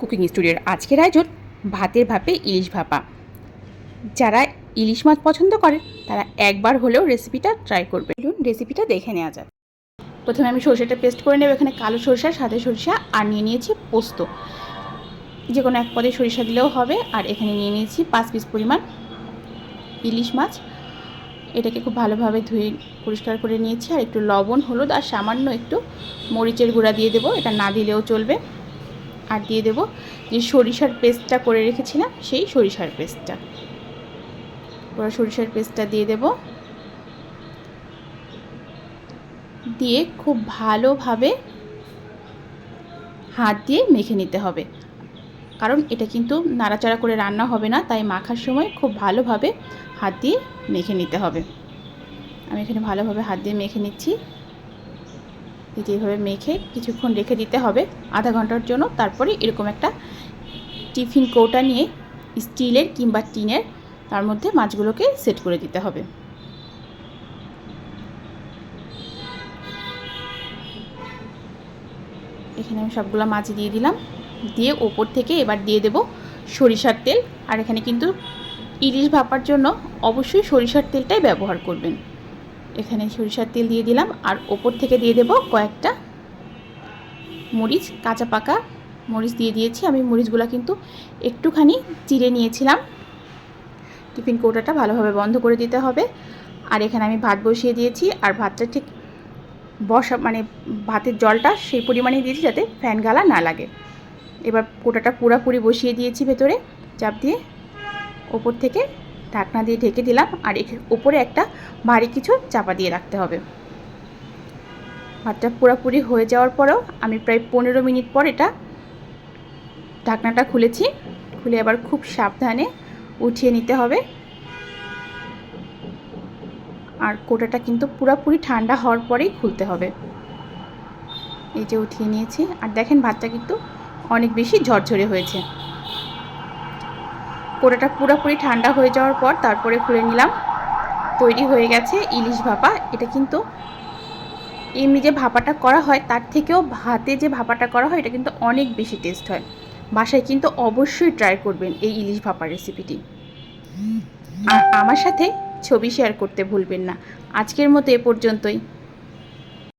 Cooking স্টুডিওর আজকের আয়োজন ভাতের ভাপে ইলিশ ভাপা। যারা ইলিশ মাছ পছন্দ করে তারা একবার হলেও রেসিপিটা ট্রাই করবে। চলুন রেসিপিটা দেখে নেওয়া যাক। প্রথমে আমি সরষেটা পেস্ট করে নেব। এখানে কালো সরষা, সাদা সরষা আর নিয়ে নিয়েছি পোস্ত। যে কোনো এক পদে সরিষা দিলেও হবে। আর এখানে নিয়ে নিয়েছি 5 পিস পরিমাণ ইলিশ মাছ। এটাকে খুব ভালোভাবে ধুয়ে পরিষ্কার করে নিয়েছি। আর একটু লবণ, হলুদ আর সামান্য একটু মরিচের গুঁড়া দিয়ে দেবো, এটা না দিলেও চলবে। আর দিয়ে দেব যে সরিষার পেস্টটা করে রেখেছিলাম, সেই সরিষার পেস্টটা, পুরো সরিষার পেস্টটা দিয়ে দেব। দিয়ে খুব ভালোভাবে হাত দিয়ে মেখে নিতে হবে, কারণ এটা কিন্তু নাড়াচাড়া করে রান্না হবে না, তাই মাখার সময় খুব ভালোভাবে হাত দিয়ে মেখে নিতে হবে। আমি এখানে ভালোভাবে হাত দিয়ে মেখে নিচ্ছি। এইভাবে মেখে কিছুক্ষণ রেখে দিতে হবে, আধা ঘন্টার জন্য। তারপরে এরকম একটা টিফিন কৌটা নিয়ে, স্টিলের কিংবা টিনের, তার মধ্যে মাছগুলোকে সেট করে দিতে হবে। এখানে আমি সবগুলো মাছ দিয়ে দিলাম। দিয়ে ওপর থেকে এবার দিয়ে দেব সরিষার তেল। আর এখানে কিন্তু ইলিশ ভাপার জন্য অবশ্যই সরিষার তেলটাই ব্যবহার করবেন। এখানে সরিষার তেল দিয়ে দিলাম। আর ওপর থেকে দিয়ে দেব কয়েকটা মরিচ, কাঁচা পাকা মরিচ দিয়ে দিয়েছি। আমি মরিচগুলো কিন্তু একটুখানি চিড়ে নিয়েছিলাম। টিফিন কৌটাটা ভালোভাবে বন্ধ করে দিতে হবে। আর এখানে আমি ভাত বসিয়ে দিয়েছি। আর ভাতটা ঠিক ভাতের জলটা সেই পরিমাণে দিয়েছি যাতে ফ্যান গালা না লাগে। এবার কৌটাটা পুরোপুরি বসিয়ে দিয়েছি ভেতরে চাপ দিয়ে। ওপর থেকে ঢাকনা দিয়ে ঢেকে দিলাম। আর ওপরে একটা ভারী কিছু চাপা দিয়ে রাখতে হবে। ভাতটা পুরোপুরি হয়ে যাওয়ার পরেও আমি প্রায় 15 মিনিট পর এটা ঢাকনাটা খুলেছি। খুলে আবার খুব সাবধানে উঠিয়ে নিতে হবে। আর কৌটাটা কিন্তু পুরোপুরি ঠান্ডা হওয়ার পরেই খুলতে হবে। এই যে উঠিয়ে নিয়েছি। আর দেখেন ভাতটা কিন্তু অনেক বেশি ঝরঝরে হয়েছে। কৌটাটা পুরোপুরি ঠান্ডা হয়ে যাওয়ার পর তারপরে খুলে নিলাম। তৈরি হয়ে গেছে ইলিশ ভাপা। এটা কিন্তু এমনি যে ভাপাটা করা হয় তার থেকেও ভাতে যে ভাপাটা করা হয় এটা কিন্তু অনেক বেশি টেস্ট হয়। বাসায় কিন্তু অবশ্যই ট্রাই করবেন এই ইলিশ ভাপার রেসিপিটি। আর আমার সাথে ছবি শেয়ার করতে ভুলবেন না। আজকের মতো এ পর্যন্তই।